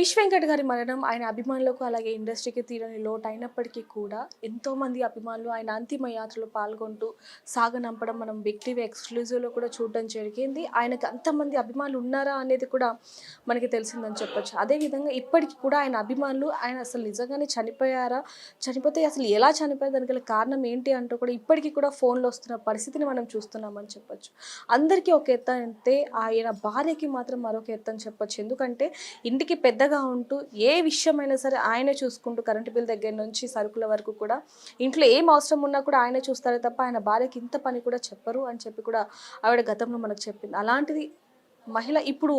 Fish Venkat గారి మరణం ఆయన అభిమానులకు అలాగే ఇండస్ట్రీకి తీరని లోటు అయినప్పటికీ కూడా ఎంతోమంది అభిమానులు ఆయన అంతిమ యాత్రలో పాల్గొంటూ సాగనంపడం మనం బిగ్ టీవీ ఎక్స్క్లూజివ్లో కూడా చూడడం జరిగింది. ఆయనకు అంతమంది అభిమానులు ఉన్నారా అనేది కూడా మనకి తెలిసిందని చెప్పొచ్చు. అదేవిధంగా ఇప్పటికి కూడా ఆయన అభిమానులు ఆయన అసలు నిజంగానే చనిపోయారా, చనిపోతే అసలు ఎలా చనిపోయారు, దానికి గల కారణం ఏంటి అంటూ కూడా ఇప్పటికీ కూడా ఫోన్లో వస్తున్న పరిస్థితిని మనం చూస్తున్నామని చెప్పొచ్చు. అందరికీ ఒక ఎత్తు అంటే ఆయన భార్యకి మాత్రం మరొక ఎత్తు అని చెప్పొచ్చు. ఎందుకంటే ఇంటికి పెద్దగా ఉంటూ ఏ విషయమైనా సరే ఆయనే చూసుకుంటూ కరెంటు బిల్ దగ్గర నుంచి సరుకుల వరకు కూడా ఇంట్లో ఏం అవసరం ఉన్నా కూడా ఆయనే చూస్తారే తప్ప ఆయన భార్యకి ఇంత పని కూడా చెప్పరు అని చెప్పి కూడా ఆవిడ గతంలో మనకు చెప్పింది. అలాంటిది మహిళ ఇప్పుడు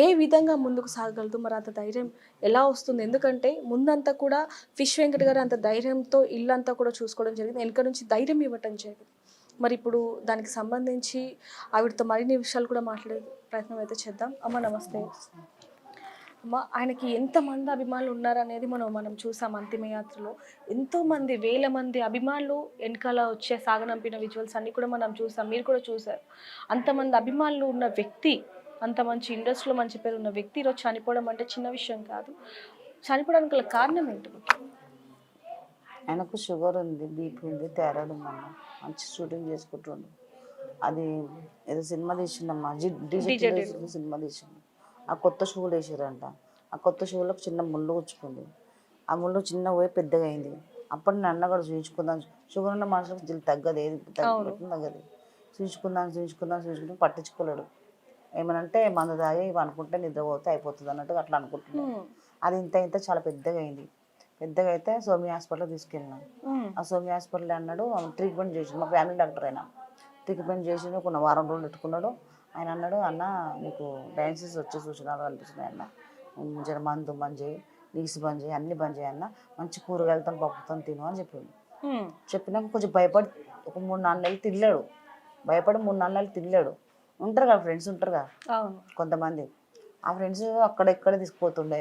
ఏ విధంగా ముందుకు సాగగలదు, మరి అంత ధైర్యం ఎలా వస్తుంది? ఎందుకంటే ముందంతా కూడా ఫిష్ వెంకట్ గారు అంత ధైర్యంతో ఇల్లంతా కూడా చూసుకోవడం జరిగింది, వెనక నుంచి ధైర్యం ఇవ్వటం జరిగింది. మరి ఇప్పుడు దానికి సంబంధించి ఆవిడతో మరిన్ని విషయాలు కూడా మాట్లాడే ప్రయత్నం అయితే చేద్దాం. అమ్మ నమస్తే. అమ్మ, ఆయనకి ఎంతమంది అభిమానులు ఉన్నారనేది మనం చూసాం. అంతిమయాత్రలో ఎంతోమంది వేల మంది అభిమానులు వెనకాల వచ్చే సాగనంపిన విజువల్స్ అన్నీ కూడా మనం చూసాం, మీరు కూడా చూసారు. అంతమంది అభిమానులు ఉన్న వ్యక్తి, అంత మంచి ఇండస్ట్రీలో మంచి పేరు ఉన్న వ్యక్తి ఈరోజు చనిపోవడం అంటే చిన్న విషయం కాదు. చనిపోవడానికి గల కారణం ఏంటి? ఆయనకు షుగర్ ఉంది, బీపీ ఉంది, థైరాయిడ్ ఉందన్న. మంచి షూటింగ్ చేసుకుంటుండు. అది ఏదో సినిమా తీసిండమ్మా, డిజిటల్ సినిమా తీసిండు. ఆ కొత్త షూలు వేసారంట. ఆ కొత్త షూలకు చిన్న ముళ్ళు గుచ్చుకుంది. ఆ ముళ్ళు చిన్న పోయి పెద్దగా అయింది. అప్పుడు నన్ను కూడా చూపించుకుందాం, షుగర్ ఉన్న మనుషులకు జిల్లు తగ్గదు, ఏది తగ్గదు. చూపించుకుందాం పట్టించుకోలేడు. ఏమనంటే మందు తాగి ఇవి అనుకుంటే నిద్రపోతే అయిపోతుంది అన్నట్టుగా అట్లా అనుకుంటున్నాను. అది ఇంత చాలా పెద్దగా అయింది. పెద్దగా అయితే సోమి హాస్పిటల్కి తీసుకెళ్ళినాం. ఆ సోమి హాస్పిటల్ అన్నాడు ట్రీట్మెంట్ చేసి, మా ఫ్యామిలీ డాక్టర్ అయినా ట్రీట్మెంట్ చేసి ఒక వారం రోజులు పెట్టుకున్నాడు. ఆయన అన్నాడు, అన్న నీకు డయాలసిస్ వచ్చే సూచనలు కనిపిస్తున్నాయి అన్న, జర మందు బంద్ చేయి, నీసు బంద్ చేయి, అన్ని బంద్ చేయి అన్న, మంచి కూరగాయలతో పప్పుతో తిను అని చెప్పిండు. చెప్పినాక కొంచెం భయపడి ఒక 3-4 నెలలు తినలేడు. భయపడి 3-4 నెలలు తినలేడు. ఉంటారు కదా ఫ్రెండ్స్, ఉంటారు కదా కొంతమంది. ఆ ఫ్రెండ్స్ అక్కడెక్కడ తీసుకుపోతుండే,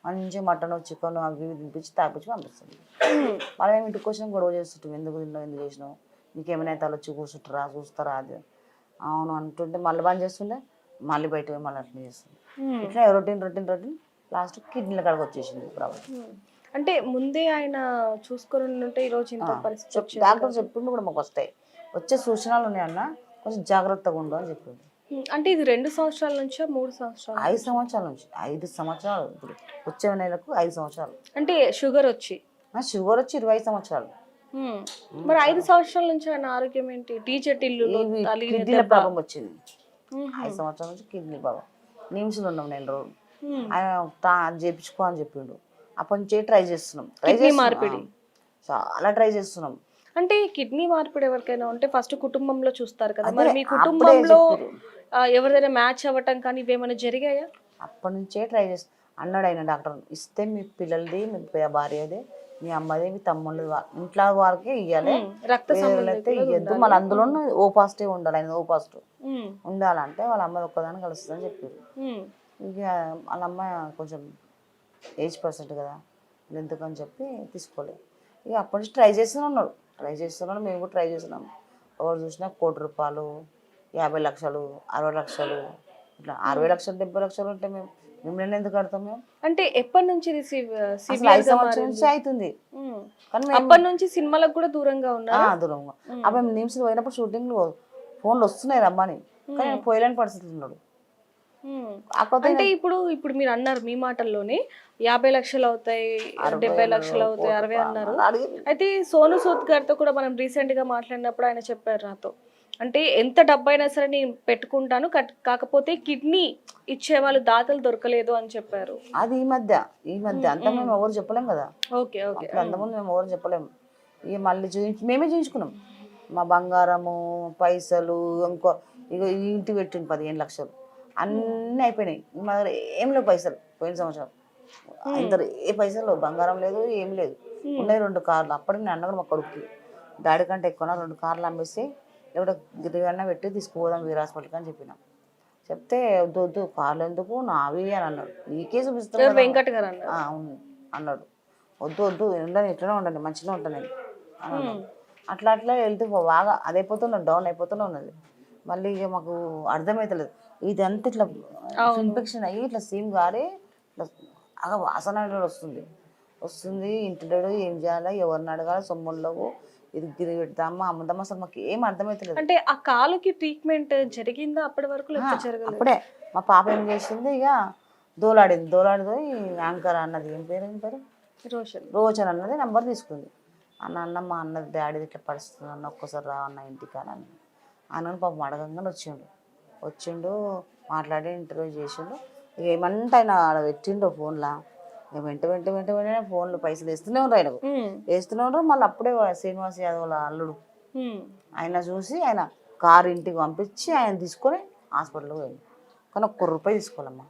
మంచిగా మటన్ చికెన్ అవి తినిపించి తాపించి పంపిస్తుంది. మనం ఏమి ఇంటికి వచ్చినా గొడవ చేస్తుంటాం, ఎందుకు తిన్నావు, ఎందుకు చేసినావు, నీకేమైనా తలొచ్చి కూర్చుంటారా, చూస్తారా, అది అవును అంటుంటే మళ్ళీ బంద్ చేస్తుండే, మళ్ళీ బయట పోయి మళ్ళీ అట్లా చేస్తుంది. ఇట్లా రొటీన్ లాస్ట్ కిడ్నీల కాడికి వచ్చేసింది ప్రాబ్లం. అంటే ముందే ఆయన చూసుకొని ఉంటే ఈరోజు ఇంత పరిస్థితి. డాక్టర్ చెప్పిండు కూడా మాకు వచ్చే సూచనలు ఉన్నాయన్న, కొంచెం జాగ్రత్తగా ఉండు అని చెప్పిండు. అంటే ఇది 2 సంవత్సరాల నుంచా 3 సంవత్సరాలు? 5 సంవత్సరాల నుంచి. 5 సంవత్సరాలు. ఇప్పుడు వచ్చే నెలకు 5 సంవత్సరాలు. అంటే షుగర్ వచ్చి 25 సంవత్సరాలు. మరి 5 సంవత్సరాల నుంచి ఆయన ఆరోగ్యం ఏంటి? కిడ్నీల ప్రాబ్లం వచ్చింది. 5 సంవత్సరాల నుంచి కిడ్నీ ప్రాబ్లం. నిమ్స్లో ఉన్నాం 4 రోజులు. ఆయన చేయించుకో అని చెప్పిండు. అప్పటి నుంచే ట్రై చేస్తున్నాం. మార్పిడి చాలా ట్రై చేస్తున్నాం. అంటే కిడ్నీ మార్పిడి ఎవరికైనా ఉంటే ఫస్ట్ కుటుంబంలో చూస్తారు కదా, మరి మీ కుటుంబంలో ఎవరిదైనా మ్యాచ్ అవ్వటం కానీ ఇవేమైనా జరిగాయా? అప్పటి నుంచే ట్రై చేస్తాం అన్నాడు ఆయన డాక్టర్. ఇస్తే మీ పిల్లలది, మీ భార్యది, మీ అమ్మది, మీ తమ్ముళ్ళది, ఇంట్లో వారికే ఇవ్వాలి, రక్త అయితే ఇవ్వద్దు. మళ్ళీ అందులో ఓ పాజిటివ్ ఉండాలి, ఆయన ఓ పాజిటివ్ ఉండాలంటే వాళ్ళ అమ్మది ఒక్కదాన్ని కలుస్తుందని చెప్పారు. ఇక వాళ్ళ అమ్మ కొంచెం ఏజ్ పర్సెంట్ కదా, ఎందుకని చెప్పి తీసుకోలేదు. ఇక అప్పటి నుంచి ట్రై చేస్తున్నాడు. మేము కూడా ట్రై చేస్తున్నాం. ఎవరు చూసినా 1 కోటి రూపాయలు, 50 లక్షలు, 60 లక్షలు, ఇట్లా 60 లక్షలు 70 లక్షలు ఉంటే మిమ్మల్ని ఎందుకు కడతాం మేము? అంటే ఎప్పటి నుంచి 5 సంవత్సరాల నుంచి అవుతుంది. కానీ అప్పటి నుంచి సినిమాలకు కూడా దూరంగా దూరంగా. అప్పుడు నిమ్స్ పోయినప్పుడు షూటింగ్ ఫోన్లు వస్తున్నాయి రమ్మని, కానీ పోయలేని పరిస్థితులు ఉన్నాడు. అంటే ఇప్పుడు మీరు అన్నారు మీ మాటల్లోనే 50 లక్షలు అవుతాయి, 70 లక్షలు అవుతాయి, 60 అన్నారు. అయితే సోను సూద్ గారితో కూడా మనం రీసెంట్ గా మాట్లాడినప్పుడు ఆయన చెప్పారు నాతో, అంటే ఎంత డబ్బైనా సరే నేను పెట్టుకుంటాను, కాకపోతే కిడ్నీ ఇచ్చే వాళ్ళు దాతలు దొరకలేదు అని చెప్పారు. అది ఈ మధ్య అంతా మేము ఎవరు చెప్పలేం కదా. అంతకుముందు మేము ఎవరు చెప్పలేము. ఇక మళ్ళీ మేమే చూయించుకున్నాం. మా బంగారము, పైసలు, ఇంకో ఇక ఇంటి పెట్టింది 15 లక్షలు అన్నీ అయిపోయినాయి. మా దగ్గర ఏం లేవు పైసలు. పోయిన సంవత్సరం అందరు ఏ పైసలు, బంగారం లేదు, ఏం లేదు. ఉన్నాయి 2 కార్లు. అప్పటికి నేను అన్న మా కొడుకుకి, డాడీ కంటే ఎక్కువ 2 కార్లు అమ్మేసి ఎవడో గిరివన్న పెట్టి తీసుకుపోదాం వీర హాస్పిటల్కి అని చెప్పినాం. చెప్తే వద్దు కార్లు ఎందుకు, నావి అని అన్నాడు. నీకే చూపిస్తాను అవును అన్నాడు. వద్దు ఉండని, ఇట్లనే ఉండండి, మంచిగా ఉంటాను అని అన్నాడు. అట్లా వెళ్తూ బాగా అదైపోతున్నది, డౌన్ అయిపోతూనే ఉన్నది. మళ్ళీ ఇక మాకు అర్థమవుతలేదు, ఇదంతా ఇట్లా ఇన్ఫెక్షన్ అయ్యి ఇట్లా సీమ్ గారి ఇట్లా బాగా వాసన అనేది వస్తుంది వస్తుంది. ఇంటిలో ఏం చేయాలి, ఎవరిని అడగాలి, సొమ్ముళ్ళవు ఇది గిరి పెడతామా అమ్ముదామా, అసలు మాకు ఏం అర్థమవుతలేదు. అంటే ఆ కాలుకి ట్రీట్మెంట్ జరిగిందా అప్పటి వరకు, లేకపోతే జరగలేదు? అప్పుడే మా పాప ఏం చేసింది, ఇక దోలాడిపోయి యాంకర్ అన్నది, ఏం పేరు రోజన్ అన్నది నెంబర్ తీసుకుంది. అన్న మా అన్నది డాడీ ఇట్లా పడుతుంది అన్న, ఒక్కసారి రా అన్న ఇంటికి అని అన్నని పాపం అడగంగానే వచ్చిండు మాట్లాడి ఇంటర్వ్యూ చేసిండు. ఇక ఏమంటే ఆయన ఆడ పెట్టిండు ఫోన్లో, ఇక వెంటనే ఫోన్లో పైసలు వేస్తూనే ఉన్నారు, ఆయనకు వేస్తూనే ఉన్నారు. మళ్ళీ అప్పుడే శ్రీనివాస్ యాదవ్ అల్లుడు ఆయన చూసి ఆయన కారు ఇంటికి పంపించి ఆయన తీసుకొని హాస్పిటల్కి పోయింది. కానీ ₹1 తీసుకోవాలమ్మా.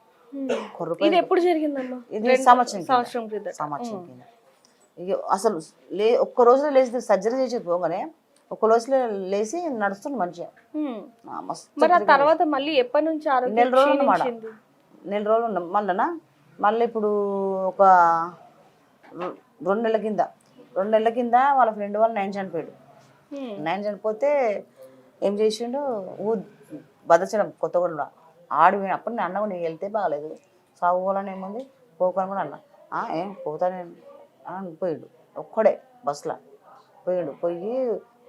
ఇది ఎప్పుడు జరిగిందమ్మా? ఇది సంవత్సరం కింద. ఇక అసలు ఒక్క రోజులో లేచి సర్జరీ చేసి పోగానే ఒక్క రోజులో లేచి నడుస్తుంది మంచిగా. మరి ఆ తర్వాత మళ్ళీ ఎప్పటి నుంచి నెల రోజులు ఉన్నాం. మళ్ళీ ఇప్పుడు ఒక 2 నెలల కింద వాళ్ళ ఫ్రెండ్ వాళ్ళు 9 చనిపోయాడు. 9 చనిపోతే ఏం చేసిండు, భద్రాచలం కొత్తగూడెంలో ఆడిపోయిన. అప్పుడు నేను అన్న నీకు వెళ్తే బాగాలేదు, సాగుపోవాలని ఏముంది పోకని కూడా అన్న. ఏం పోతానే అని పోయాడు ఒక్కడే బస్సులో పోయి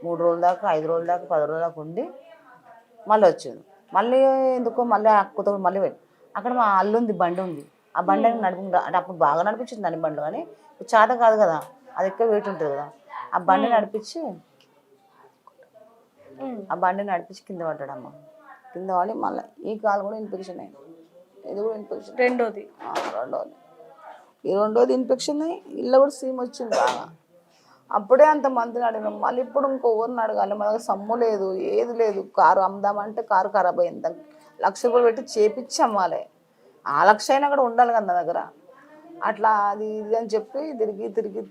3 రోజుల దాకా 5 రోజుల దాకా 10 రోజుల దాకా ఉండి మళ్ళీ వచ్చాడు. మళ్ళీ ఎందుకో మళ్ళీ కొత్తగూడెం మళ్ళీ పోయాడు. అక్కడ మా అల్లుంది బండి ఉంది, ఆ బండి నడుపుకుంటా అంటే అప్పుడు బాగా నడిపించింది దాని బండి, కానీ చేత కాదు కదా, అది ఎక్కువ వెయిట్ ఉంటుంది కదా. ఆ బండి నడిపించి కింద పడ్డాడమ్మ. కింద పడి మళ్ళీ ఈ కాలు కూడా ఇన్ఫెక్షన్ అయింది, ఇది కూడా ఇన్ఫెక్షన్. రెండోది ఇన్ఫెక్షన్ అయ్యి ఇల్లు కూడా సీమ్ వచ్చింది బాగా. అప్పుడే అంత మందిని అడిగినాం, మళ్ళీ ఇప్పుడు ఇంకొవరిని అడగాలి, మన దగ్గర సమ్ము లేదు ఏది లేదు. కారు అమ్ముదామంటే కారు ఖరాబ్ అయింది, ₹1,00,000 పెట్టి చేపించి అమ్మాలి. ఆ 1,00,000 అయినా కూడా ఉండాలి కదా నా దగ్గర. అట్లా అది ఇది అని చెప్పి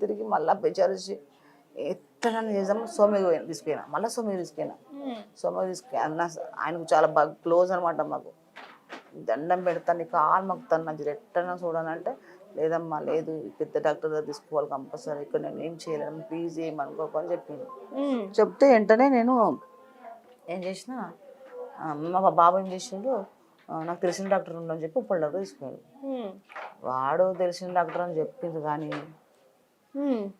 తిరిగి మళ్ళీ బెచారేసి ఎట్లనన్నా చేద్దాము. సోమయ్య తీసుకెళ్ళినా, మళ్ళీ సోమయ్య తీసుకెళ్ళినా. ఆయనకు చాలా బాగా క్లోజ్ అనమాట మాకు. దండం పెడతాను కాలు మొక్కుతాను, నాకు ఎట్టన్నా చూడాలంటే లేదమ్మా లేదు, పెద్ద డాక్టర్ దగ్గర తీసుకోవాలి కంపల్సరీ, ఇక్కడ నేను ఏం చేయలేను ప్లీజ్ ఏమనుకోకని చెప్పింది. చెప్తే వెంటనే నేను ఏం చేసిన, మా బాబు ఏం చేసిండు, నాకు తెలిసిన డాక్టర్ ఉండని చెప్పి ఉప్పల్ డాక్టర్ తీసుకున్నాడు. వాడు తెలిసిన డాక్టర్ అని చెప్పింది కానీ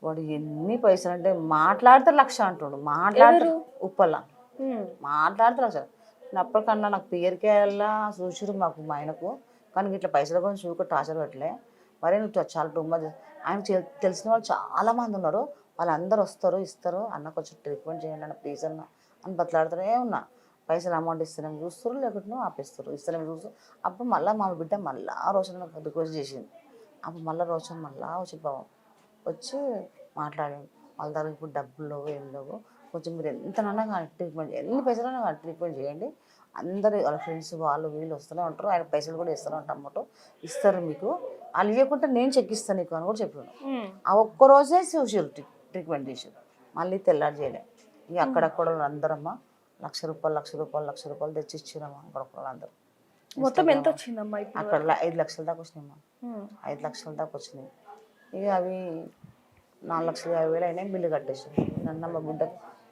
వాడు ఎన్ని పైసలు అంటే మాట్లాడితే 1,00,000 అంటుండు. మాట్లాడతారు ఉప్పల్ల మాట్లాడితే 1,00,000. అప్పటికన్నా నాకు పేరుకేలా చూసిరు మాకు మా ఆయనకు, కానీ ఇట్లా పైసల గురించి చూక టార్చర్ పెట్టలే. మరి నువ్వు చాలా టూమచ్. ఆయన తెలిసిన వాళ్ళు చాలామంది ఉన్నారు, వాళ్ళందరూ వస్తారు ఇస్తారు, అన్నకు వచ్చి ట్రీట్మెంట్ చేయండి అన్న ప్లీజ్ అన్న అని బతలాడుతూనే ఉన్నా. పైసలు అమౌంట్ ఇస్తేనేమో చూస్తారు, లేకపోతే ఆపేస్తారు, ఇస్తేనేమో చూస్తారు. అప్పుడు మళ్ళీ మా బిడ్డ మళ్ళీ రోషన్ రిక్వెస్ట్ చేసింది. అప్పుడు మళ్ళీ రోషన్ వచ్చి బాబు వచ్చి మాట్లాడాను. వాళ్ళ దగ్గర ఇప్పుడు డబ్బులు ఏం లేవు, కొంచెం మీరు ఎంతనన్నా కానీ ట్రీట్మెంట్ ఎన్ని పైసలైనా కానీ ట్రీట్మెంట్ చేయండి. అందరు వాళ్ళ ఫ్రెండ్స్ వాళ్ళు వీళ్ళు వస్తూనే ఉంటారు, ఆయన పైసలు కూడా ఇస్తూనే ఉంటారు అన్నమాట, ఇస్తారు మీకు. వాళ్ళు ఇవ్వకుంటే నేను చెక్ ఇస్తాను నీకు అని కూడా చెప్పాను. ఆ ఒక్కరోజే చూసారు ట్రీట్మెంట్ చేసారు, మళ్ళీ తెల్లారి చేయలే. ఇక అక్కడక్కడ అందరమ్మా ₹1,00,000 తెచ్చి ఇచ్చిరమ్మా. అక్కడక్కడ అందరూ మొత్తం ఎంత వచ్చిందమ్మా? అక్కడ 5,00,000 దాకా వచ్చినాయమ్మా, 5,00,000 దాకా వచ్చినాయి. ఇక అవి 4,50,000 అయినాయి, బిల్లు కట్టేసాం. నన్నమ్మ బిడ్డ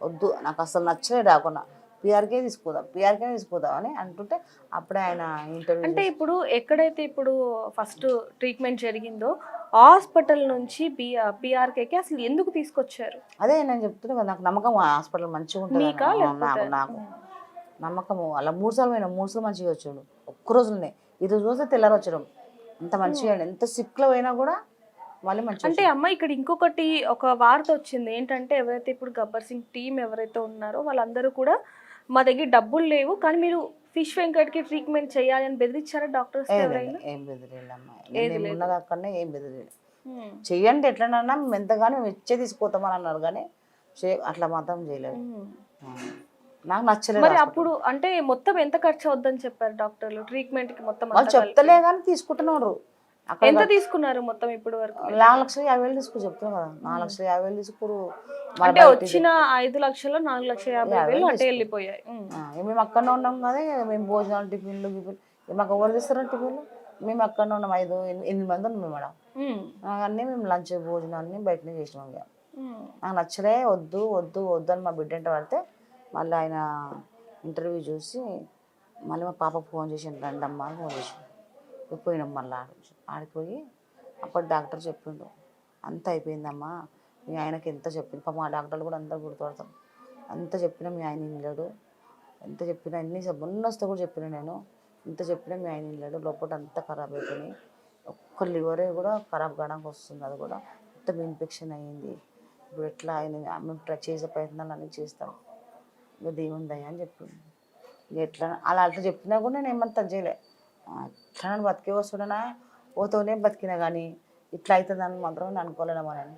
వద్దు నాకు అసలు నచ్చలే, రాకుండా పీఆర్కే తీసుకుందాం అని అంటుంటే అప్పుడే ఆయన ఇంటర్వ్యూ. అంటే ఇప్పుడు ఎక్కడైతే ఇప్పుడు ఫస్ట్ ట్రీట్మెంట్ జరిగిందో హాస్పిటల్ నుంచి పీఆర్కేకి అసలు ఎందుకు తీసుకొచ్చారు? అదే నేను చెప్తున్నా కదా, నాకు నమ్మకం హాస్పిటల్ మంచిగా ఉంటుంది, నాకు నమ్మకము. అలా 3 సార్లు మంచిగా వచ్చాడు ఒక్కరోజులోనే. ఇది చూస్తే తెల్లారి వచ్చాడు ఎంత మంచిగా, ఎంత సిక్లో అయినా కూడా మళ్ళీ మంచిగా. అంటే అమ్మ ఇక్కడ ఇంకొకటి ఒక వార్త వచ్చింది ఏంటంటే, ఎవరైతే ఇప్పుడు గబ్బర్ సింగ్ టీం ఎవరైతే ఉన్నారో వాళ్ళందరూ కూడా మా దగ్గర డబ్బులు లేవు కానీ మీరు ఫిష్ వెంకట్కి ట్రీట్మెంట్ చేయాలి అని బెదిరించారా డాక్టర్స్? ఏం బెదిరేళ్ళమ్మా, ఉన్నది అక్కడనే ఏం బెదిరేళ్ళు. చెయ్యండి ఎట్లనన్నా మేము ఎంతగానో మేము ఇచ్చే తీసుకుపోతామని అన్నారు, కానీ అట్లా మాత్రం చేయలేదు. నాకు నచ్చలేదు. మరి అప్పుడు అంటే మొత్తం ఎంత ఖర్చు అవుద్దని చెప్పారు డాక్టర్లు ట్రీట్మెంట్ కి? మొత్తం వాళ్ళు చెప్తలే కానీ తీసుకుంటున్నారు. ఎంత తీసుకున్నారు మొత్తం ఇప్పుడు వరకు? 4,50,000 తీసుకు చెప్తున్నా కదా, 4,50,000 తీసుకురు. అంటే వచ్చిన 5,00,000 4,50,000 అంటే వెళ్ళిపోయాయి. మేము అక్కడనే ఉన్నాం కదా, మేము భోజనాలు టిఫిన్లు మాకు ఎవరు తీస్తారు టిఫిన్లు? మేము అక్కడనే ఉన్నాం, 8 మంది ఉన్నాం మేము మేడం. అన్నీ మేము లంచ్ భోజనాన్ని బయటనే చేసినాం. నాకు నచ్చలే, వద్దు అని మా బిడ్డ అంటే పడితే మళ్ళీ ఆయన ఇంటర్వ్యూ చూసి మళ్ళీ మా పాపకు ఫోన్ చేసి రండమ్మా అని ఫోన్ చేసి పోయినాం. మళ్ళీ ఆడిపోయి అప్పుడు డాక్టర్ చెప్పిండు, అంత అయిపోయిందమ్మా, మీ ఆయనకి ఎంత చెప్పింది. పాపం ఆ డాక్టర్లు కూడా అందరు గుర్తుపడతారు. అంత చెప్పినా మీ ఆయన వినలేడు, ఎంత చెప్పినా అన్ని మొన్న వస్తే కూడా చెప్పిన నేను, ఎంత చెప్పినా మీ ఆయన వినలేడు. లోపల అంతా ఖరాబ్ అయిపోయినాయి. ఒక్క లివరే కూడా ఖరాబ్ కావడానికి వస్తుంది, అది కూడా మొత్తం ఇన్ఫెక్షన్ అయ్యింది. ఇప్పుడు ఎట్లా ఆయన మేము చేసే ప్రయత్నాలు అన్నీ చేస్తాం, ఇంకా దేవుని దయ అని చెప్పింది. ఇక ఎట్లా అలా అట్లా చెప్పినా కూడా నేను ఏమంతా చేయలే. ఎట్లా బతికే వస్తున్నా పోతూనే బతికినా, కానీ ఇట్లా అవుతుందని మాత్రం నేను అనుకోలేనమ్మా నేను.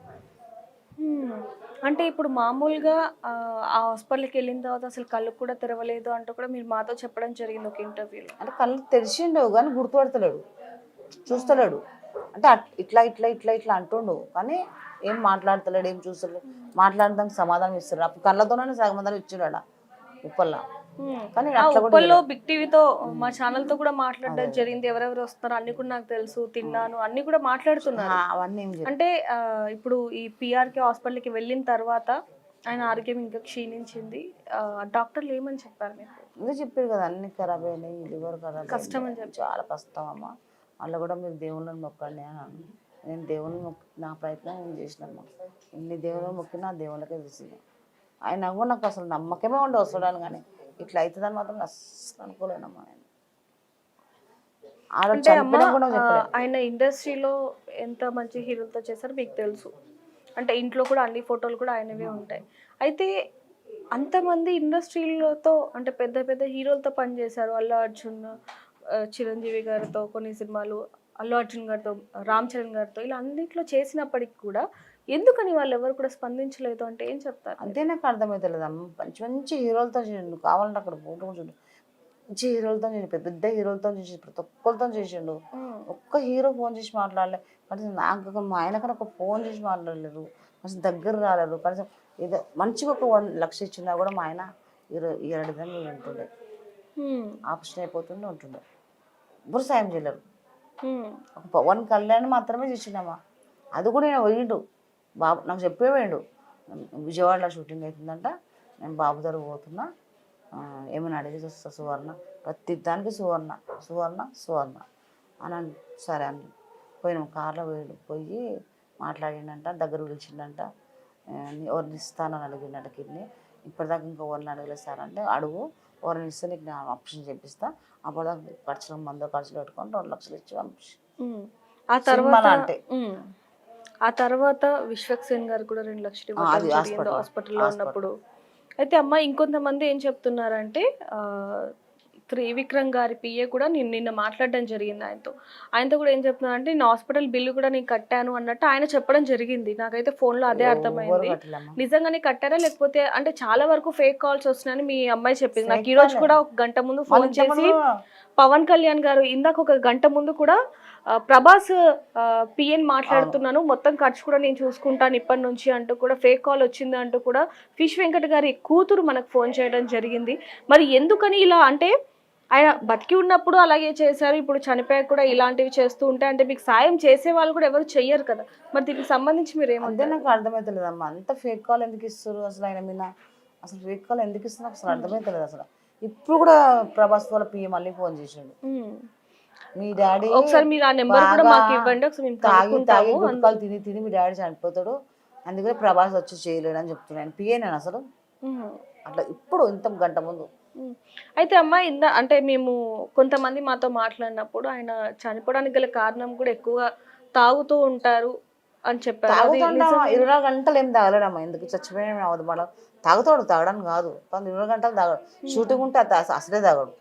అంటే ఇప్పుడు మామూలుగా ఆ హాస్పిటల్కి వెళ్ళిన తర్వాత అసలు కళ్ళు కూడా తెరవలేదు అంటూ కూడా మీరు మాతో చెప్పడం జరిగింది ఒక ఇంటర్వ్యూలో. అంటే కళ్ళు తెరిచిండు కానీ గుర్తుపడతలేడు, చూస్తలేడు. అంటే ఇట్లా ఇట్లా ఇట్లా ఇట్లా అంటుండు కానీ ఏం మాట్లాడతలేడు, ఏం చూస్తలేడు. మాట్లాడడానికి సమాధానం ఇస్తాడు. అప్పుడు కళ్ళతోనే సమాధానం ఇచ్చాడు ఆడ ఉప్పల్లా. కానీ ఆ అట్లా కూడా ఉప్పల్లో బిగ్ టీవీతో మా ఛానల్ తో కూడా మాట్లాడడం జరిగింది. ఎవరెవరు వస్తున్నారు అన్ని కూడా నాకు తెలుసు, తిన్నాను అన్ని కూడా మాట్లాడుతున్నారు. అవన్నీ ఏం అంటే ఇప్పుడు ఈ పిఆర్కే హాస్పిటల్కి వెళ్ళిన తర్వాత ఆయన ఆరోగ్యం ఇంకా క్షీణించింది. డాక్టర్లు ఏమని చెప్పారు మీకు? ఇదే చెప్పారు కదా, అన్ని ఖరాబ్ అయినాయి, లివర్ ఖరాబ్ కష్టం అని చెప్పి. చాలా కష్టం అమ్మ, అలా కూడా మీరు దేవుళ్ళని మొక్కండి అని అన్నాను. నేను దేవుని నా ప్రయత్నం నేను చేసినమ్మా. ఎన్ని దేవుళ్ళు మొక్కినా ఆ దేవుళ్ళకే తెలిసింది. ఆయన కూడా నాకు అసలు నమ్మకమే ఉండి వస్తాడని, కానీ ఇట్లా అవుతుందని మాత్రం అస్సలు అనుకోలేనమ్మా నేను. అంటే అమ్మ ఆయన ఇండస్ట్రీలో ఎంత మంచి హీరోలతో చేశారో మీకు తెలుసు. అంటే ఇంట్లో కూడా అన్ని ఫోటోలు కూడా ఆయనవే ఉంటాయి. అయితే అంతమంది ఇండస్ట్రీలతో అంటే పెద్ద పెద్ద హీరోలతో పనిచేశారు. అల్లు అర్జున్, చిరంజీవి గారితో కొన్ని సినిమాలు, అల్లు అర్జున్ గారితో, రామ్ చరణ్ గారితో ఇలా అన్నింటిలో చేసినప్పటికి కూడా ఎందుకని వాళ్ళు ఎవరు కూడా స్పందించలేదు అంటే ఏం చెప్తారు? అంతే నాకు అర్థమవుతలేదు అమ్మ. మంచి మంచి హీరోలతో చేసిండు, కావాలంటే అక్కడ ఫోటో చూడు, మంచి హీరోలతో చేసి పెద్ద పెద్ద హీరోలతో చేసి ప్రతి ఒక్కరితో చేసిండు. ఒక్క హీరో ఫోన్ చేసి మాట్లాడలే కనీసం. నాకు మా ఆయనకన్నా ఒక ఫోన్ చేసి మాట్లాడలేదు, కనీసం దగ్గర రాలేదు. కనీసం ఏదో మంచిగా ఒక 1 లక్ష ఇచ్చినా కూడా మా ఆయన 2 దినాలు ఉంటుండే, ఆపరేషన్ అయిపోతుండే ఉంటుండే. ఎవ్వరు సాయం చేయలేరు. ఒక పవన్ కళ్యాణ్ మాత్రమే చేసిండమ్మా, అది కూడా నేను పోయిండు బాబు, నాకు చెప్పేవేయండు విజయవాడలో షూటింగ్ అవుతుందంట, నేను బాబు దగ్గర పోతున్నా, ఏమైనా అడిగేసి వస్తా సువర్ణ, ప్రతి దానికి సువర్ణ సువర్ణ సువర్ణ అని. సరే అని పోయినాం, కార్లో పోయి మాట్లాడిండంట, దగ్గర పిలిచిండంట. ఎవరిని ఇస్తానని అడిగిండట కిడ్నీ. ఇప్పటిదాకా ఇంకా ఎవరిని అడగలేదు సార్ అంటే, అడుగు, ఎవరిని ఇస్తే నీకు నేను ఆప్షన్ చేపిస్తా, అప్పటిదాకా ఖర్చులు మందు ఖర్చులు పెట్టుకొని 2 లక్షలు ఇచ్చి పంపించి. ఆ తర్వాత అంటే ఆ తర్వాత విశ్వక్సేన్ గారు కూడా 2 లక్షలు ఇవ్వడం హాస్పిటల్లో ఉన్నప్పుడు. అయితే అమ్మ ఇంకొంతమంది ఏం చెప్తున్నారంటే త్రివిక్రమ్ గారి పిఏ కూడా నిన్న మాట్లాడడం జరిగింది ఆయనతో కూడా ఏం చెప్తున్నారంటే నేను హాస్పిటల్ బిల్లు కూడా నేను కట్టాను అన్నట్టు ఆయన చెప్పడం జరిగింది. నాకైతే ఫోన్లో అదే అర్థమైంది. నిజంగానే కట్టారా లేకపోతే అంటే చాలా వరకు ఫేక్ కాల్స్ వస్తున్నాయని మీ అమ్మాయి చెప్పింది నాకు. ఈ రోజు కూడా 1 గంట ముందు ఫోన్ చేసి పవన్ కళ్యాణ్ గారు ఇందాక 1 గంట ముందు కూడా ప్రభాస్ పిఎన్ మాట్లాడుతున్నాను, మొత్తం ఖర్చు కూడా నేను చూసుకుంటాను ఇప్పటి నుంచి అంటూ కూడా ఫేక్ కాల్ వచ్చింది అంటూ కూడా ఫిష్ వెంకట్ గారి కూతురు మనకు ఫోన్ చేయడం జరిగింది. మరి ఎందుకని ఇలా అంటే ఆయన బతికి ఉన్నప్పుడు అలాగే చేశారు, ఇప్పుడు చనిపోయాక కూడా ఇలాంటివి చేస్తూ ఉంటే అంటే మీకు సాయం చేసే వాళ్ళు కూడా ఎవరు చెయ్యరు కదా, మరి దీనికి సంబంధించి మీరు ఏమంటే? నాకు అర్థమవుతలేదమ్మా, అంత ఫేక్ కాల్ ఎందుకు ఇస్తారు అసలు ఆయన మీద, అసలు ఫేక్ కాల్ ఎందుకు ఇస్తున్నారు అసలు అర్థమవుతలేదు అసలు. ఇప్పుడు కూడా ప్రభాస్ వాళ్ళ పిఏ మళ్ళీ ఫోన్ చేసాడు, మీ డాడీ ఒకసారి మీరు ఆ నెంబర్ కూడా మాకు ఇవ్వండి, ఒకసారి మేము తాగి గుట్కాలు తిని తిని మీ డాడీ చనిపోతాడు, అందుకని ప్రభాస్ వచ్చి చేయలేడు అని చెప్తున్నాను. పిఏ నేను అసలు అట్లా ఇప్పుడు ఇంత గంట ముందు. అయితే అమ్మ అంటే మేము కొంతమంది మాతో మాట్లాడినప్పుడు ఆయన చనిపోవడానికి గల కారణం కూడా ఎక్కువగా తాగుతూ ఉంటారు అని చెప్పారు. 20 గంటలు ఏం తాగలేడమ్మా, ఎందుకు చచ్చిపోయినా అవదు మేడం. తాగుతాడు, తాగడానికి కాదు, 20 గంటలు తాగాడు. షూటింగ్ ఉంటే అసలే తాగాడు.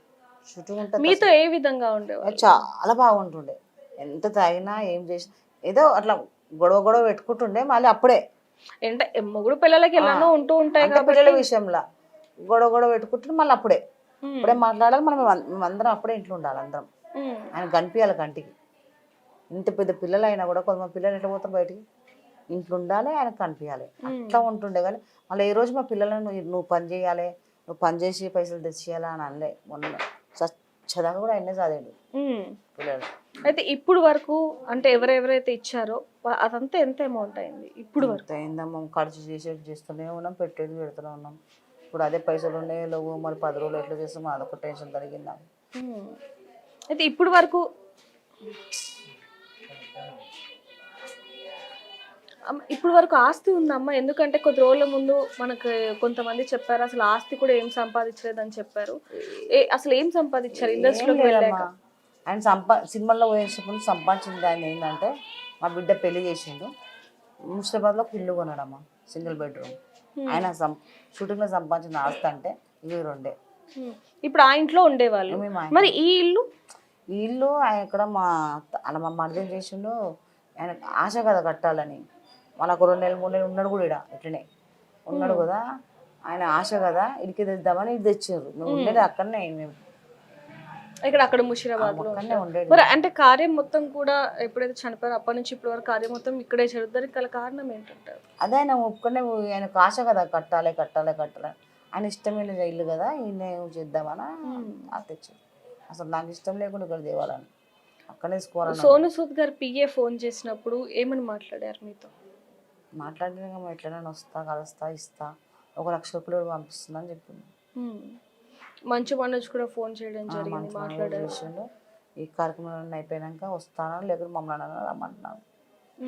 షూటింగ్ ఉంటే మీతో ఏ విధంగా ఉండేవాడు? చాలా బాగుంటుండే, ఎంత తాగినా ఏం చేసినా ఏదో అట్లా గొడవ పెట్టుకుంటుండే. మళ్ళీ అప్పుడే అంటే మొగుడు పిల్లలకి ఎలానో ఉంటూ ఉంటాయి కాబట్టి పిల్లల విషయంలో గొడవ పెట్టుకుంటుంటే మళ్ళీ అప్పుడే మాట్లాడాలి. మేము అందరం అప్పుడే ఇంట్లో ఉండాలి అందరం. ఆయన కనిపించాలి కంటికి. ఇంత పెద్ద పిల్లలు అయినా కూడా కొంతమంది పిల్లలు ఎట్లా పోతారు బయటికి, ఇంట్లో ఉండాలి, ఆయనకు కనిపించాలి, అట్లా ఉంటుండే. కానీ మళ్ళీ ఏ రోజు మా పిల్లలను నువ్వు పని చేయాలి, నువ్వు పని చేసి పైసలు తెచ్చేయాలా అని అనలే. మొన్న చదవ కూడా ఆయనే చదివాడు పిల్లలు. అయితే ఇప్పుడు వరకు అంటే ఎవరెవరైతే ఇచ్చారో అదంతా ఎంత అమౌంట్ అయింది ఇప్పుడు వరకు? అయిందమ్మా, ఖర్చు చేస్తూనే ఉన్నాం, పెడుతూనే ఉన్నాం. ఇప్పుడు అదే పైసలు ఉన్నాయి లేవు, మరి 10 రోజులు ఎట్లా చేస్తాం అదొక టెన్షన్ కలిగిందా. అయితే ఇప్పుడు వరకు ఇప్పుడు వరకు ఆస్తి ఉందమ్మా? ఎందుకంటే కొద్ది రోజుల ముందు మనకు కొంతమంది చెప్పారు అసలు ఆస్తి కూడా ఏం సంపాదించలేదని చెప్పారు. అసలు ఏం సంపాదించారు ఇండస్ట్రీలోకి వెళ్ళాక? ఆయన సినిమాల్లో పోయేటప్పుడు సంపాదించింది ఆయన ఏంటంటే మా బిడ్డ పెళ్లి చేసిండు, ముస్తాబాద్లో ఒక ఇల్లు కొన్నాడమ్మా, సింగిల్ బెడ్రూమ్. ఆయన షూటింగ్లో సంపాదించిన ఆస్తి అంటే ఇవి రెండే. ఇప్పుడు ఆ ఇంట్లో ఉండేవాళ్ళు. మరి ఈ ఇల్లు? ఈ ఇల్లు ఆయన ఇక్కడ మా మర్దం చేసిండు. ఆయన ఆశ కదా కట్టాలని, మనకు 2 నెలలు 3 నెలలు ఉన్నాడు కూడా ఇక్కడ ఇట్లనే ఉన్నాడు కదా, ఆయన ఆశ కదా ఇడికి తెద్దామని ఇది తెచ్చారు. మేము ఉండేది అక్కడనే, మేము అక్కడ ముషీరాబాద్లో ఉండేది. మరి అంటే కార్యం మొత్తం కూడా ఎప్పుడైతే చనిపోయారో అప్పటి నుంచి ఇప్పటి వరకు కార్యం మొత్తం ఇక్కడే జరుగుతుంది. గల కారణం ఏంటంటారు? అదే ఆయన ఒక్కనే, ఆయనకు ఆశ కదా కట్టాలి కట్టాలి కట్టాలి, ఆయన ఇష్టమైన ఇల్లు కదా ఈయన చేద్దామని అది తెచ్చారు. అసలు నాకు ఇష్టం లేకుండా ఇక్కడ దేవాలని అక్కడే తీసుకోవాలి. సోను సూద్ గారు పిఏ ఫోన్ చేసినప్పుడు ఏమని మాట్లాడారు మీతో? మాట్లాడినా ఎట్లైనా వస్తా కలుస్తా ఇస్తా, 1 లక్ష రూపాయలు పంపిస్తున్నా అని చెప్పింది. మంచు మనోజ్ కూడా ఫోన్ చేయడం జరిగింది, మాట్లాడారు. ఈ కార్యక్రమం అయిపోయాక వస్తానా లేకపోతే మమ్మల్ని రమ్మంటున్నాను,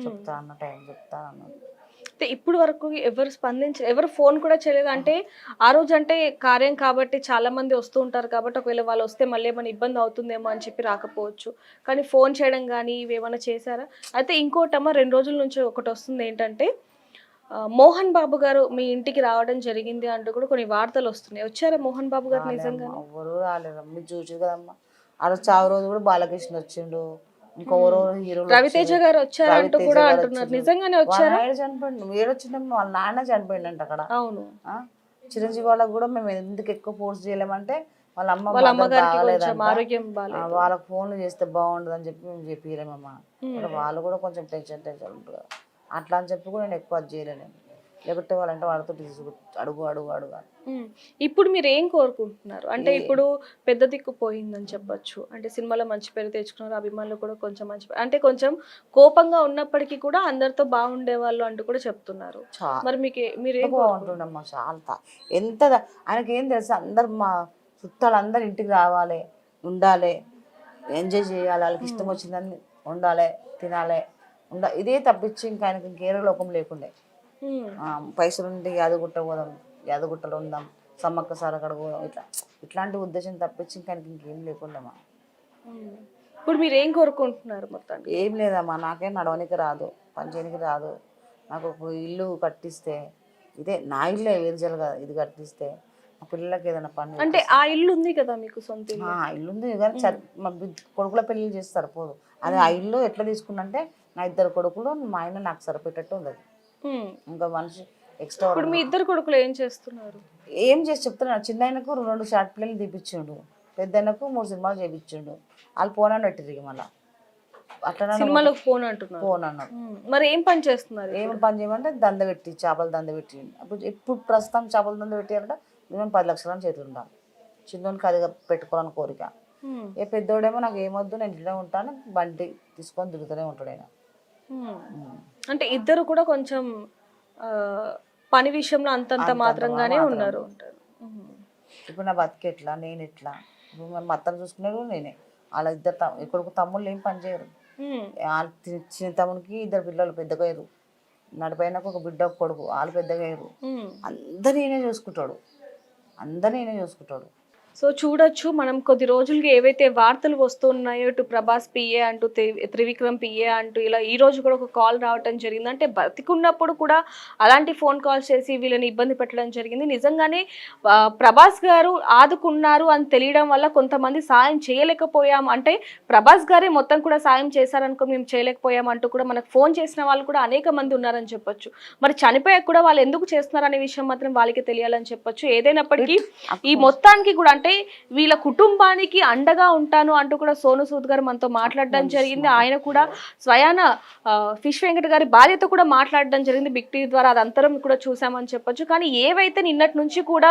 చెప్తా అన్న టైం చెప్తా అన్నాను. అయితే ఇప్పుడు వరకు ఎవరు ఎవరు ఫోన్ కూడా చేయలేదు. అంటే ఆ రోజు అంటే కార్యం కాబట్టి చాలా మంది వస్తూ ఉంటారు కాబట్టి ఒకవేళ వాళ్ళు వస్తే మళ్ళీ ఏమైనా ఇబ్బంది అవుతుందేమో అని చెప్పి రాకపోవచ్చు, కానీ ఫోన్ చేయడం కానీ ఇవేమైనా చేశారా? అయితే ఇంకోటమ్మా 2 రోజుల నుంచి ఒకటి వస్తుంది ఏంటంటే మోహన్ బాబు గారు మీ ఇంటికి రావడం జరిగింది అంటూ కూడా కొన్ని వార్తలు వస్తున్నాయి. వచ్చారా మోహన్ బాబు గారు? నిజంగా ఎవరు రాలేదమ్మా, మీరు చూసి కదమ్మా. ఆ రోజు చావు రోజు కూడా బాలకృష్ణ వచ్చిండు, ఇంకెవరో హీరో రవితేజ గారు వచ్చారంటూ కూడా అంటున్నారు. నిజంగానే వచ్చారా? చనిపోయిండు, ఏడొచ్చిండమ్మా, వాళ్ళ నాన్న చనిపోయిండంట అక్కడ. అవును. చిరంజీవి వాళ్ళకి కూడా మేము ఎందుకు ఎక్కువ ఫోర్స్ చేయలేమంటే వాళ్ళ అమ్మగారికి ఆరోగ్యం బాగాలేదు, వాళ్ళకి ఫోన్లు చేస్తే బాగుండదు అని చెప్పి మేము చెప్పలేమమ్మా. వాళ్ళు కూడా కొంచెం టెన్షన్ ఉంటుంది అట్లా అని చెప్పి కూడా నేను ఎక్కువ అది చేయలేను. లేకపోతే వాళ్ళంటే వాళ్ళతో అడుగు అడుగు అడుగు. ఇప్పుడు మీరు ఏం కోరుకుంటున్నారు? అంటే ఇప్పుడు పెద్ద దిక్కు పోయిందని చెప్పొచ్చు, అంటే సినిమాలో మంచి పేరు తెచ్చుకున్నారు, అభిమానులు కూడా కొంచెం మంచి అంటే కొంచెం కోపంగా ఉన్నప్పటికీ కూడా అందరితో బాగుండే వాళ్ళు అంటూ కూడా చెప్తున్నారు. మరి మీరేం బాగుంటుండమ్మా? చాలా ఎంత ఆయనకి ఏం తెలుసు, అందరు మా చుట్టాలు అందరు ఇంటికి రావాలి, ఉండాలి, ఎంజాయ్ చేయాలి, వాళ్ళకి ఇష్టం వచ్చిందని ఉండాలి, తినాలి, ఇదే తప్పించి ఇంకా ఆయనకి ఇంకేరే లోకం లేకుండే. పైసలు ఉంటే యాదగుట్ట పోదాం, యాదగుట్టలో ఉందాం, సమ్మక్క సార్ అక్కడ పోదాం, ఇట్లాంటి ఉద్దేశం తప్పించి ఇంకా ఆయనకి ఇంకేం లేకుండమ్మా. ఇప్పుడు మీరు ఏం కోరుకుంటున్నారు? మొత్తానికి ఏం లేదమ్మా, నాకేం నడవనికి రాదు, పని చేయడానికి రాదు. నాకు ఒక ఇల్లు కట్టిస్తే, ఇదే నా ఇల్లే వేరుజలు కదా, ఇది కట్టిస్తే మా పిల్లలకి ఏదైనా పని. అంటే ఆ ఇల్లు ఉంది కదా మీకు సొంత ఇల్లు ఉంది కానీ మా కొడుకుల పెళ్లి చేసి సరిపోదు. అది ఆ ఇల్లు ఎట్లా తీసుకున్నంటే నా 2 కొడుకులు మా ఆయన నాకు సరిపోయేటట్టు ఉంది. ఇంకా మనిషి ఎక్స్ట్రా. ఇప్పుడు మీ 2 కొడుకులు ఏం చేస్తున్నారు? ఏం చేసి చెప్తున్నాడు, చిన్న ఆయనకు 2 షార్ట్ ఫిల్మ్లు తీపిచ్చిండు, పెద్ద ఆయనకు 3 సినిమాలు చేయించిండు. వాళ్ళు ఫోన్ అని పెట్టిరు మళ్ళీ అట్లా సినిమాలో ఫోన్ అంటున్నారు. ఫోన్ అన్నారు. మరి ఏం పని చేస్తున్నారు? ఏం పని చేయమంటే దంద పెట్టి చేపల దంద పెట్టి, అప్పుడు ఇప్పుడు ప్రస్తుతం చేపల దంద పెట్టారంటే మేము 10 లక్షలని చేతులు ఉండాలి. చిన్నోనికి అది పెట్టుకోవాలని కోరిక. ఏ పెద్దోడేమో నాకు ఏమొద్దు నేను ఇంట్లో ఉంటాను, బండి తీసుకొని తిరుగుతూనే ఉంటాడు ఆయన. అంటే ఇద్దరు కూడా కొంచెం పని విషయంలో అంతంత మాత్రంగానే ఉన్నారు. ఇప్పుడు నా బతికి ఎట్లా, నేను ఎట్లా, ఇప్పుడు మేము మొత్తం చూసుకునేది నేనే. వాళ్ళ 2 కొడుకు తమ్ముళ్ళు ఏం పని చేయరు. చిన్న తమ్ముడికి 2 పిల్లలు పెద్దగా అయ్యారు, నడిపోయినాక ఒక బిడ్డ ఒక కొడుకు, వాళ్ళు పెద్దగా అయ్యారు. అందరు నేనే చూసుకుంటాడు, అందరు నేనే చూసుకుంటాడు. సో చూడొచ్చు మనం కొద్ది రోజులుగా ఏవైతే వార్తలు వస్తున్నాయో, ఇటు ప్రభాస్ పిఏ అంటూ త్రివిక్రమ్ పిఏ అంటూ ఇలా ఈ రోజు కూడా ఒక కాల్ రావటం జరిగింది. అంటే బతికున్నప్పుడు కూడా అలాంటి ఫోన్ కాల్స్ చేసి వీళ్ళని ఇబ్బంది పెట్టడం జరిగింది. నిజంగానే ప్రభాస్ గారు ఆదుకున్నారు అని తెలియడం వల్ల కొంతమంది సాయం చేయలేకపోయాం, అంటే ప్రభాస్ గారే మొత్తం కూడా సాయం చేశారనుకో మేము చేయలేకపోయాం అంటూ కూడా మనకు ఫోన్ చేసిన వాళ్ళు కూడా అనేక మంది ఉన్నారని చెప్పొచ్చు. మరి చనిపోయాక కూడా వాళ్ళు ఎందుకు చేస్తున్నారు అనే విషయం మాత్రం వాళ్ళకి తెలియాలని చెప్పొచ్చు. ఏదైనప్పటికీ ఈ మొత్తానికి కూడా అంటే వీళ్ళ కుటుంబానికి అండగా ఉంటాను అంటూ కూడా సోను సూద్ గారు మనతో మాట్లాడడం జరిగింది. ఆయన కూడా స్వయాన ఫిష్ వెంకట గారి భార్యతో కూడా మాట్లాడడం జరిగింది బిగ్ టీవీ ద్వారా, అదంతరం కూడా చూసామని చెప్పొచ్చు. కానీ ఏవైతే నిన్నటి నుంచి కూడా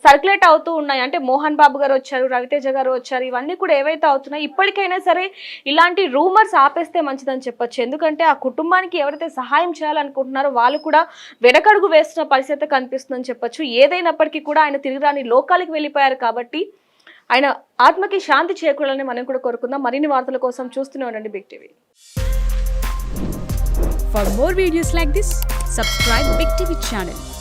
సర్క్యులేట్ అవుతూ ఉన్నాయి, అంటే మోహన్ బాబు గారు వచ్చారు, రవితేజ గారు వచ్చారు, ఇవన్నీ కూడా ఏవైతే అవుతున్నాయి ఇప్పటికైనా సరే ఇలాంటి రూమర్స్ ఆపేస్తే మంచిదని చెప్పొచ్చు. ఎందుకంటే ఆ కుటుంబానికి ఎవరైతే సహాయం చేయాలనుకుంటున్నారో వాళ్ళు కూడా వెనకడుగు వేస్తున్న పరిస్థితి కనిపిస్తుందని చెప్పొచ్చు. ఏదైనప్పటికీ కూడా ఆయన తిరిగి రాని లోకాలకు వెళ్ళిపోయారు కాబట్టి ఆయన ఆత్మకి శాంతి చేకూరాలని మనం కూడా కోరుకుందాం. మరిన్ని వార్తల కోసం చూస్తూనే ఉండండి big TV. For more videos like this, subscribe Big TV channel.